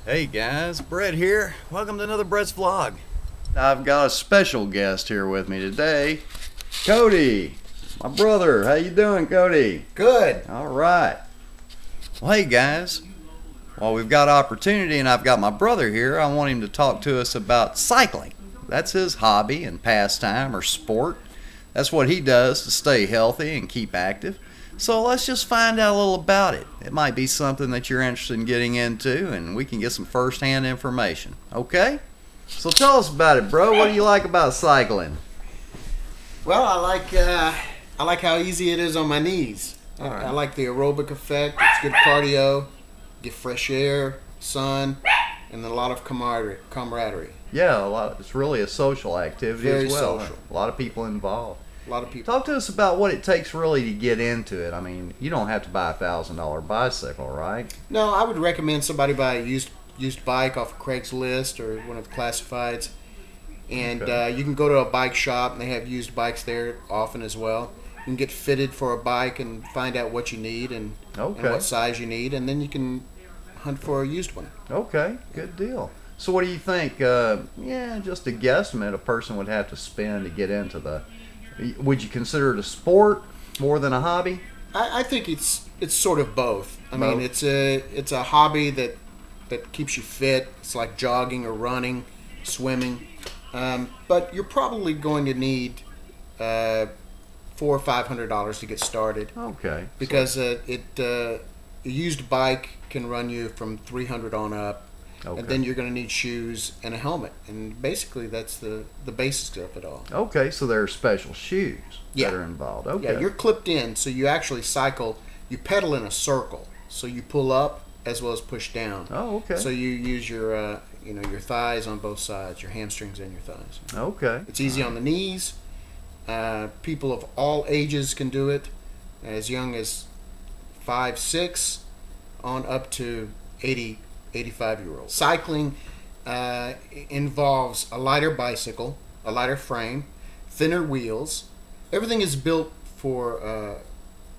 Hey guys, Brett here. Welcome to another Brett's Vlog. I've got a special guest here with me today, Cody, my brother. How you doing, Cody? Good. All right. Well, hey guys, while we've got opportunity and I've got my brother here, I want him to talk to us about cycling. That's his hobby and pastime or sport. That's what he does to stay healthy and keep active. So let's just find out a little about it. It might be something that you're interested in getting into, and we can get some first-hand information. Okay? So tell us about it, bro. What do you like about cycling? Well, I like how easy it is on my knees. I like the aerobic effect. It's good cardio. Get fresh air, sun, and a lot of camaraderie. Yeah, it's really a social activity Very as well. social. A lot of people involved. A lot of people. Talk to us about what it takes really to get into it. I mean, you don't have to buy a $1,000 bicycle, right? No, I would recommend somebody buy a used bike off of Craigslist or one of the classifieds. And Okay. you can go to a bike shop, and they have used bikes there often as well. You can get fitted for a bike and find out what you need and what size you need, and then you can hunt for a used one. Okay, good deal. So what do you think, just a guesstimate a person would have to spend to get into would you consider it a sport more than a hobby? I think it's sort of both. I mean, Both? it's a hobby that keeps you fit. It's like jogging or running, swimming. But you're probably going to need $400 or $500 to get started. Okay. Because a used bike can run you from $300 on up. Okay. And then you're going to need shoes and a helmet, and basically that's the basics of it all. Okay, so there are special shoes Yeah. that are involved. Okay. Yeah, you're clipped in, so you actually cycle. You pedal in a circle, so you pull up as well as push down. Oh, okay. So you use your your thighs on both sides, your hamstrings and your thighs. Okay. It's easy on the knees. People of all ages can do it, as young as 5, 6, on up to 80. 85-year-olds. Cycling involves a lighter bicycle, a lighter frame, thinner wheels. Everything is built for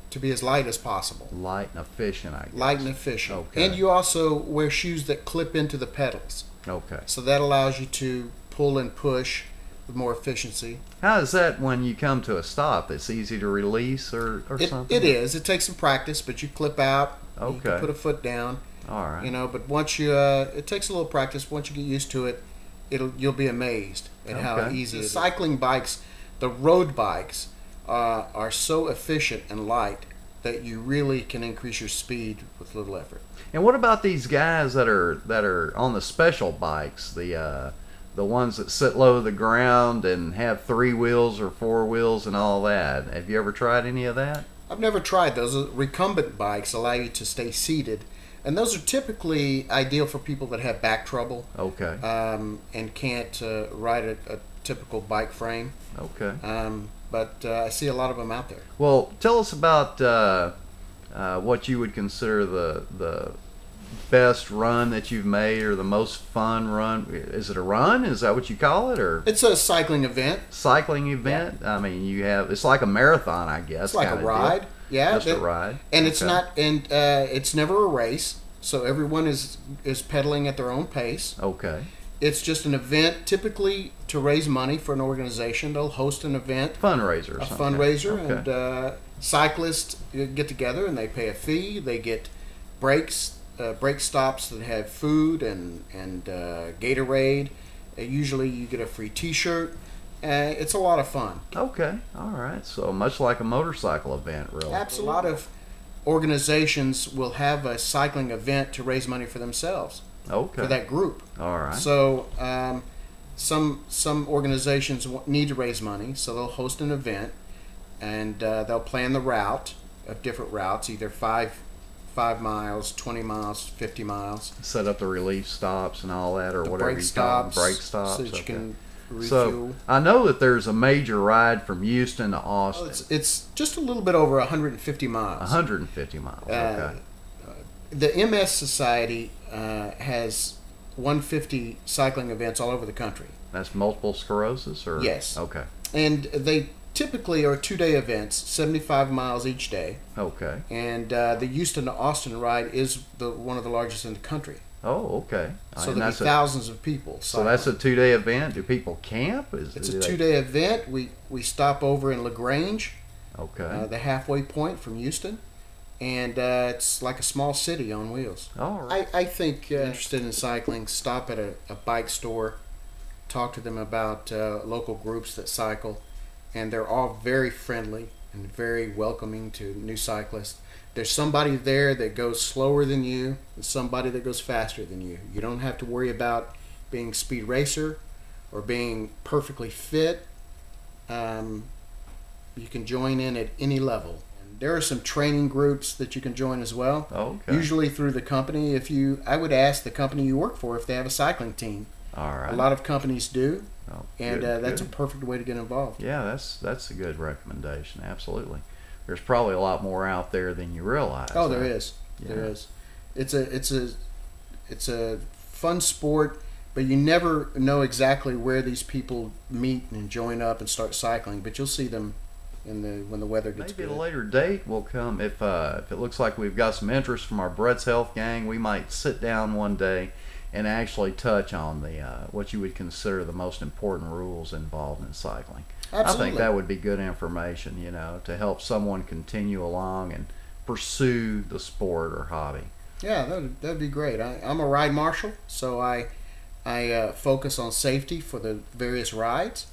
to be as light as possible. Light and efficient, I guess. Light and efficient. Okay. And you also wear shoes that clip into the pedals. Okay. So that allows you to pull and push with more efficiency. How is that when you come to a stop? It's easy to release or something? It is. It takes some practice, but you clip out. You Okay. can put a foot down. All right. But once you, it takes a little practice. Once you get used to it, you'll be amazed at how Okay. easy it is. Cycling bikes, the road bikes, are so efficient and light that you really can increase your speed with little effort. And what about these guys that are on the special bikes, the ones that sit low to the ground and have 3 wheels or 4 wheels and all that? Have you ever tried any of that? I've never tried those. Recumbent bikes allow you to stay seated. And those are typically ideal for people that have back trouble. Okay. And can't ride a typical bike frame. Okay. But I see a lot of them out there. Well, tell us about what you would consider the best run that you've made, or the most fun run. Is it a run? Is that what you call it, or It's a cycling event. cycling event? I mean, it's like a marathon, I guess. It's like a kinda ride. deal. Yeah, Just a ride. and it's Okay. not, and it's never a race. So everyone is pedaling at their own pace. Okay. It's just an event, typically to raise money for an organization. They'll host an event, Fundraiser. Or a something. fundraiser, Okay. and cyclists get together and they pay a fee. They get break stops that have food and Gatorade. Usually, you get a free T-shirt. It's a lot of fun. Okay. All right. So much like a motorcycle event, really. Absolutely. A lot of organizations will have a cycling event to raise money for themselves, Okay. for that group. All right. So some organizations need to raise money, so they'll host an event, and they'll plan the route of different routes, either 5 miles, 20 miles, 50 miles. Set up the relief stops and all that, or The whatever brake you call them. stops, Brake stops. so that you Okay. can refuel. So I know that there's a major ride from Houston to Austin. It's just a little bit over 150 miles. 150 miles. Okay. The MS Society has 150 cycling events all over the country. That's multiple sclerosis, or Yes. Okay. And they typically are 2-day events, 75 miles each day. Okay. And the Houston to Austin ride is one of the largest in the country. Oh, okay. So And there'll be thousands of people. So that's a 2-day event. Do people camp? It's a 2-day event. We stop over in LaGrange, okay, the halfway point from Houston, and it's like a small city on wheels. all right. I think interested in cycling, stop at a bike store, talk to them about local groups that cycle, and they're all very friendly and very welcoming to new cyclists. There's somebody there that goes slower than you and somebody that goes faster than you. You don't have to worry about being a speed racer or being perfectly fit. You can join in at any level. And there are some training groups that you can join as well. Okay. Usually through the company. I would ask the company you work for if they have a cycling team. All right. A lot of companies do, Oh, and good, that's good. a perfect way to get involved. Yeah, that's a good recommendation. Absolutely. There's probably a lot more out there than you realize. Oh, there is. Yeah. There is. It's a fun sport, but you never know exactly where these people meet and join up and start cycling. But you'll see them when the weather gets Maybe good. at a later date we'll come if it looks like we've got some interest from our Brett's Health gang. We might sit down one day and actually touch on the what you would consider the most important rules involved in cycling. Absolutely. I think that would be good information, to help someone continue along and pursue the sport or hobby. Yeah, that'd be great. I'm a ride marshal, so I focus on safety for the various rides,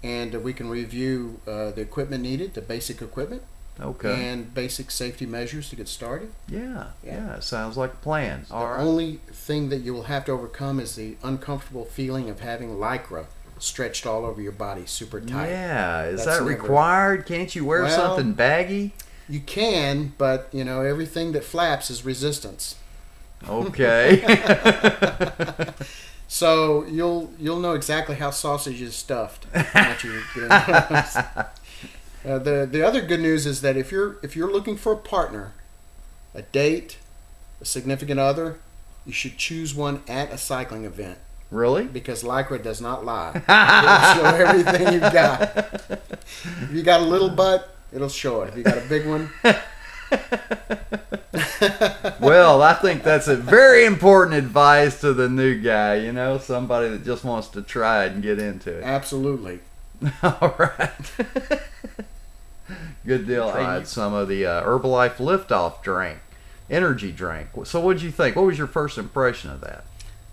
and we can review the equipment needed, the basic equipment, Okay. and basic safety measures to get started. Yeah, sounds like a plan. The All right. only thing that you will have to overcome is the uncomfortable feeling of having Lycra stretched all over your body, super tight. Yeah, is That's that never- required? Can't you wear Well, something baggy? You can, but everything that flaps is resistance. Okay. So you'll know exactly how sausage is stuffed. Once you get into those. The other good news is that if you're looking for a partner, a date, a significant other, you should choose one at a cycling event, Really? because Lycra does not lie. It'll show everything you've got. If you got a little butt, it'll show it. If you got a big one, Well, I think that's a very important advice to the new guy, somebody that just wants to try it and get into it. absolutely. All right. Good deal. I had some of the Herbalife Liftoff drink, energy drink. So what did you think? What was your first impression of that?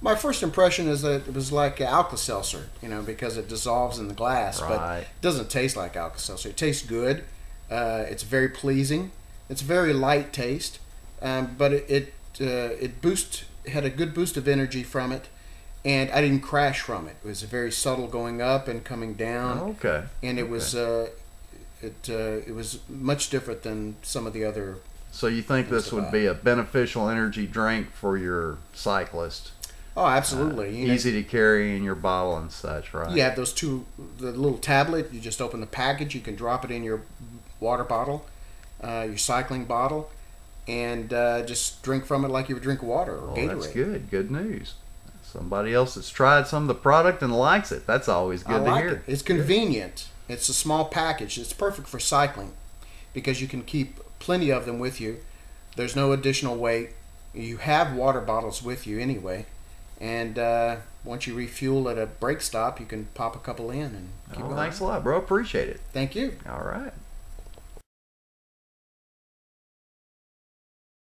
My first impression is that it was like Alka-Seltzer, because it dissolves in the glass, but Right. it doesn't taste like Alka-Seltzer. It tastes good. It's very pleasing. It's a very light taste, but it had a good boost of energy from it, and I didn't crash from it. It was very subtle going up and coming down, Okay. and it was much different than some of the other. So you think this would be a beneficial energy drink for your cyclist? Oh, absolutely. Easy to carry in your bottle and such, right? You have the little tablet. You just open the package. You can drop it in your water bottle, your cycling bottle, and just drink from it like you would drink water or Gatorade. That's good. Good news. Somebody else that's tried some of the product and likes it. That's always good to hear. It. It's convenient. It's a small package. It's perfect for cycling because you can keep plenty of them with you. There's no additional weight. You have water bottles with you anyway. And once you refuel at a brake stop, you can pop a couple in and keep going. Thanks a lot, bro. Appreciate it. Thank you. All right.